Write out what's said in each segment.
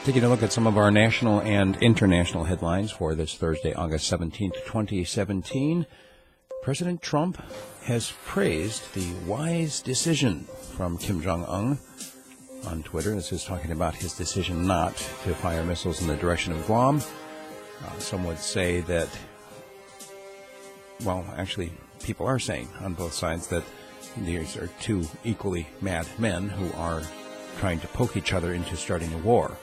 Taking a look at some of our national and international headlines for this Thursday, August 17th, 2017. President Trump has praised the wise decision from Kim Jong-un on Twitter. This is talking about his decision not to fire missiles in the direction of Guam. Some would say that, well, actually, people are saying on both sides that these are two equally mad men who are trying to poke each other into starting a war.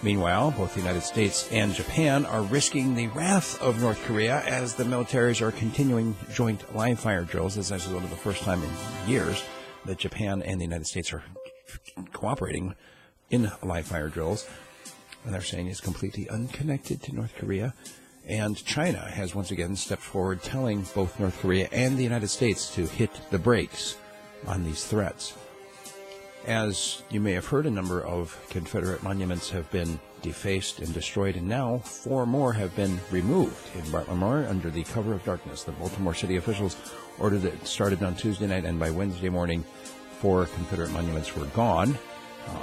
Meanwhile, both the United States and Japan are risking the wrath of North Korea as the militaries are continuing joint live-fire drills. This is actually one of the first time in years that Japan and the United States are cooperating in live-fire drills. And they're saying it's completely unconnected to North Korea. And China has once again stepped forward telling both North Korea and the United States to hit the brakes on these threats. As you may have heard, a number of Confederate monuments have been defaced and destroyed, and now 4 more have been removed in Baltimore under the cover of darkness. The Baltimore city officials ordered it started on Tuesday night, and by Wednesday morning, 4 Confederate monuments were gone,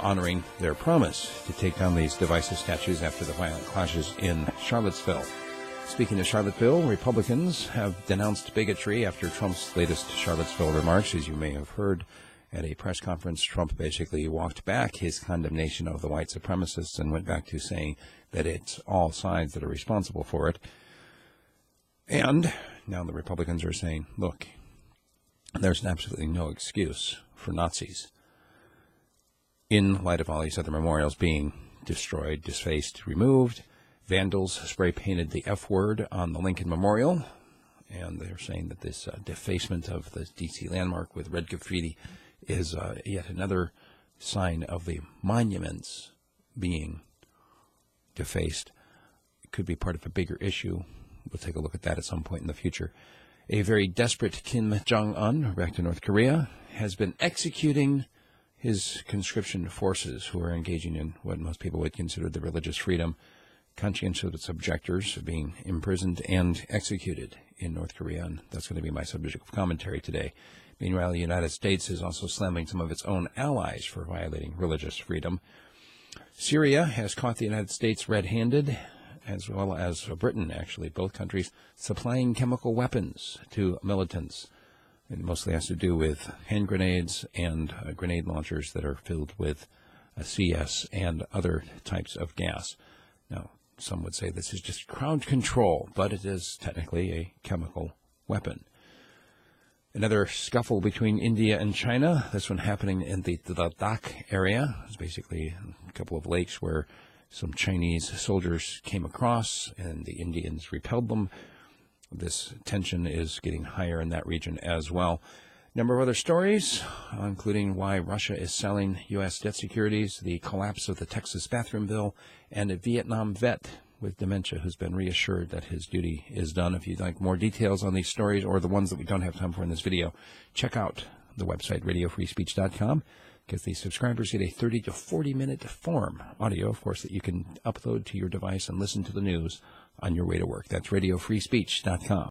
honoring their promise to take down these divisive statues after the violent clashes in Charlottesville. Speaking of Charlottesville, Republicans have denounced bigotry after Trump's latest Charlottesville remarks. As you may have heard, at a press conference, Trump basically walked back his condemnation of the white supremacists and went back to saying that it's all sides that are responsible for it. And now the Republicans are saying, look, there's absolutely no excuse for Nazis. In light of all these other memorials being destroyed, defaced, removed, Vandals spray-painted the F word on the Lincoln Memorial, and they're saying that this defacement of the D.C. landmark with red graffiti is yet another sign of the monuments being defaced. It could be part of a bigger issue. We'll take a look at that at some point in the future. A very desperate Kim Jong-un, back to North Korea, has been executing his conscription forces who are engaging in what most people would consider the religious freedom. Conscientious objectors are being imprisoned and executed in North Korea, and that's going to be my subject of commentary today. Meanwhile, the United States is also slamming some of its own allies for violating religious freedom. Syria has caught the United States red-handed, as well as Britain, actually, both countries supplying chemical weapons to militants. It mostly has to do with hand grenades and grenade launchers that are filled with CS and other types of gas. Now, some would say this is just crowd control, but it is technically a chemical weapon. Another scuffle between India and China, this one happening in the Ladakh area. It's basically a couple of lakes where some Chinese soldiers came across and the Indians repelled them. This tension is getting higher in that region as well. A number of other stories, including why Russia is selling U.S. debt securities, the collapse of the Texas bathroom bill, and a Vietnam vet with dementia who's been reassured that his duty is done. If you'd like more details on these stories or the ones that we don't have time for in this video, check out the website radiofreespeech.com, because the subscribers get a 30 to 40-minute form audio, of course, that you can upload to your device and listen to the news on your way to work. That's radiofreespeech.com.